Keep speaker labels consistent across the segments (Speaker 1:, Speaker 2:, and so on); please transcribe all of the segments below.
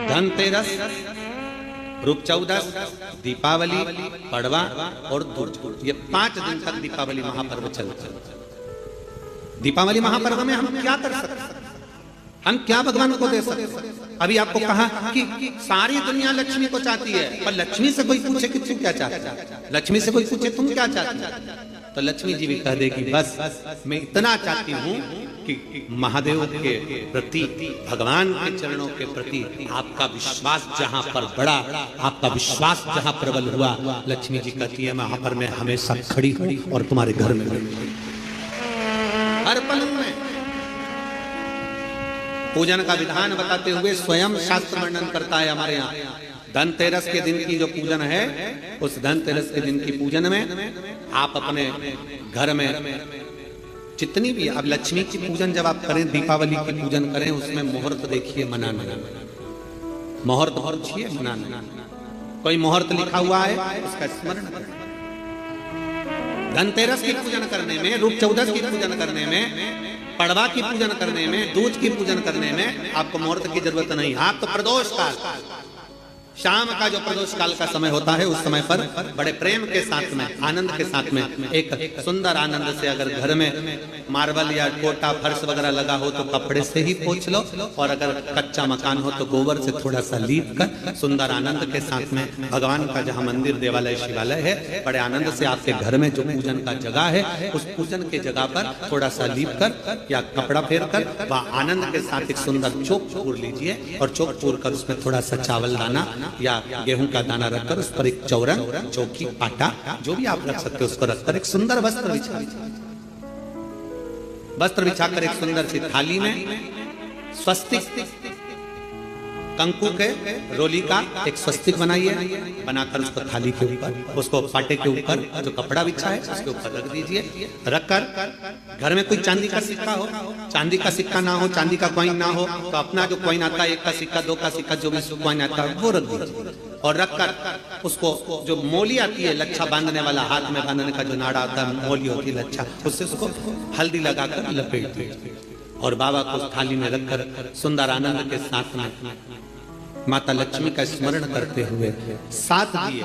Speaker 1: धनतेरस, रूप चौदस, दीपावली, पड़वा और दूज, ये 5 दिन तक दीपावली महापर्व चलता है। दीपावली महापर्व में हम क्या कर सकते हैं? हम क्या भगवान को दे सकते हैं? अभी आपको कहा कि सारी दुनिया लक्ष्मी को चाहती है, पर लक्ष्मी से कोई पूछे कि तुम क्या चाहते हो, लक्ष्मी से कोई पूछे तुम क्या चाहते हो, तो लक्ष्मी जी भी कह देगी बस मैं इतना चाहती हूँ कि महादेव के प्रति, भगवान के चरणों के प्रति आपका विश्वास जहाँ पर बढ़ा, आपका विश्वास जहाँ प्रबल हुआ, लक्ष्मी जी कहती है मैं वहां पर मैं हमेशा खड़ी हूँ और तुम्हारे घर में हर पल में। पूजन का विधान बताते हुए स्वयं शास्त्र वर्णन करता है हमारे यहाँ। धनतेरस के दिन की जो पूजन है, उस धनतेरस के दिन की पूजन में आप अपने घर में जितनी भी, अब लक्ष्मी की पूजन जब आप करें, दीपावली की पूजन करें, उसमें मुहूर्त देखिए मनाना, मुहूर्त पूछिए मनाना, कोई मुहूर्त लिखा हुआ है उसका स्मरण करें। धनतेरस की पूजन करने में, रूप चौदस की पूजन करने में, पड़वा की पूजन करने में, दूज की पूजन करने में आपको मुहूर्त की जरूरत नहीं। आप तो प्रदोष काल, शाम का जो प्रदोष काल का समय होता है, उस समय पर बड़े प्रेम के साथ में, आनंद के साथ में, एक सुंदर आनंद से, अगर घर में मार्बल या कोटा फर्श वगैरह लगा हो तो कपड़े से ही पोंछ लो, और अगर कच्चा मकान हो तो गोबर से थोड़ा सा लीप कर सुंदर आनंद के साथ में, भगवान का जहाँ मंदिर देवालय शिवालय है, बड़े आनंद से आपके घर में जो पूजन का जगह है, उस पूजन के जगह पर थोड़ा सा लीप कर या कपड़ा फेर कर वह आनंद के साथ एक सुंदर चौक पूर लीजिए, और चौक पूर कर उसमें थोड़ा सा चावल दाना या गेहूं का दाना रखकर उस पर एक चौरंग, चौकी, आटा जो भी आप रख सकते हो उसको रखकर एक सुंदर वस्त्र बिछाकर एक सुंदर सी थाली में स्वस्तिक कंकु के रोली का एक स्वस्तिक बनाइए, बनाकर उसको थाली के ऊपर, उसको पाटे के ऊपर जो कपड़ा बिछा है उसके ऊपर रख दीजिए। रखकर घर में कोई चांदी का सिक्का हो, चांदी का सिक्का ना हो, चांदी का कॉइन ना हो, तो अपना जो कॉइन आता है, 1 का सिक्का, 2 का सिक्का, जो भी कॉइन आता है वो रख दीजिए। और रखकर उसको जो मोली आती है, लच्छा बांधने वाला, हाथ में बांधने का जो नाड़ा आता है, मोली होती है लच्छा, उससे उसको हल्दी लगाकर लपेट दीजिए और बाबा को थाली में रखकर सुंदर आनंद के साथ में माता लक्ष्मी का स्मरण करते हुए 7 दिए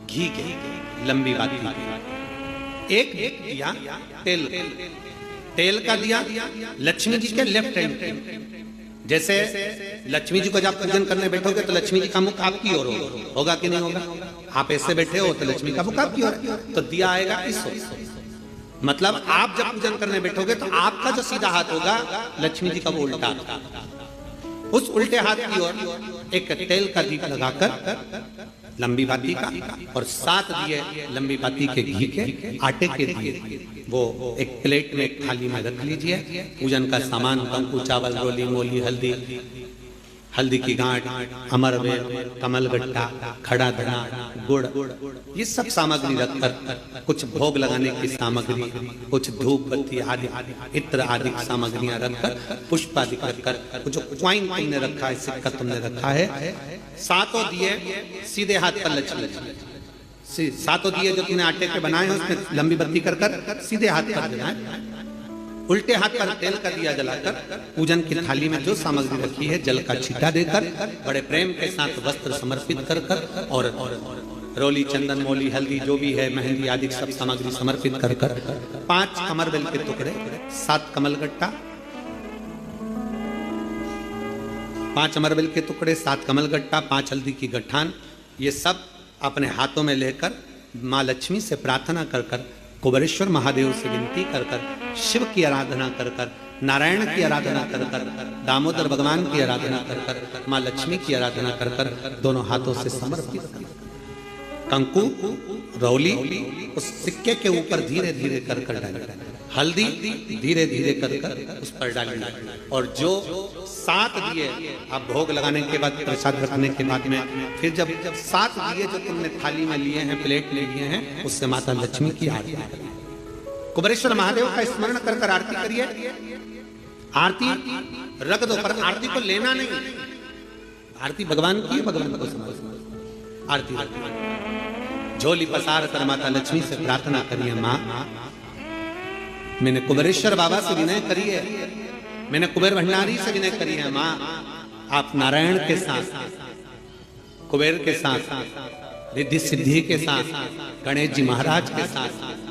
Speaker 1: घी के, लंबी बाती, एक दिया तेल का दिया लक्ष्मी जी के लेफ्ट हैंड। जैसे लक्ष्मी जी को जब पूजन करने बैठोगे तो लक्ष्मी जी का मुख आपकी ओर होगा कि नहीं होगा? आप ऐसे बैठे हो तो लक्ष्मी का मुख आपकी ओर, तो दिया आएगा इस ओर। मतलब आप जब पूजन करने बैठोगे तो आपका जो सीधा हाथ होगा, लक्ष्मी जी का वो उल्टा, उस उल्टे हाथ की ओर एक तेल का दीप लगाकर लंबी बाती का, और 7 दिए लंबी बाती के घी के, आटे के दिए, वो एक प्लेट में, एक थाली में रख लीजिए। पूजन का सामान, कंकु, चावल, रोली, मोली, हल्दी की गांठ, अमरवेल, कमलगट्टा, खड़ा धना, गुड़, ये सब सामग्री रखकर, कुछ भोग लगाने की सामग्री, कुछ धूप बत्ती आदि, इत्र आदि सामग्रियां रखकर, पुष्प आदि रखकर, जो कॉइन तुमने रखा है, सिक्का तुमने रखा है, 7 दिए सीधे हाथ पर लक्ष्मी, 7 दिए जो तुमने आटे के बनाए हैं उसमें लंबी बत्ती कर सीधे हाथ पर जलाएं। उल्टे हाथ पर तेल का दिया जलाकर पूजन की थाली में जो सामग्री रखी है, जल का छींटा देकर, बड़े प्रेम के साथ वस्त्र समर्पित कर और रोली, चंदन, मोली, हल्दी जो भी है, मेहंदी आदि सब सामग्री समर्पित कर 5 अमरबेल के टुकड़े, 7 कमलगट्टा, 5 अमरबेल के टुकड़े, 7 कमलगट्टा, 5 हल्दी की गठान, ये सब अपने हाथों में लेकर माँ लक्ष्मी से प्रार्थना कर कुबेरेश्वर महादेव से विनती कर शिव की आराधना कर नारायण की आराधना कर दामोदर भगवान की आराधना कर माँ लक्ष्मी की आराधना कर दोनों हाथों से समर्पित कंकु, रौली उस सिक्के के ऊपर धीरे धीरे कर डालना, हल्दी धीरे धीरे कर उस पर डालना, और जो 7 दिए आप भोग लगाने के बाद, प्रसाद रखने के बाद में, फिर जब 7 दिए जो तुमने थाली में लिए हैं, प्लेट में लिए हैं, उससे माता लक्ष्मी की आरती करिए। कुबेरेश्वर महादेव का स्मरण कर आरती करिए। आरती रख दो, पर आरती को लेना नहीं, आरती भगवान की, भगवान को समझ, आरती झोली पसार कर माता लक्ष्मी से प्रार्थना करिए, माँ मैंने कुबेरेश्वर बाबा से विनय करी है, मैंने कुबेर भंडारी से विनय करी है, माँ आप नारायण के साथ, कुबेर के साथ, रिद्धि सिद्धि के साथ, गणेश जी महाराज के साथ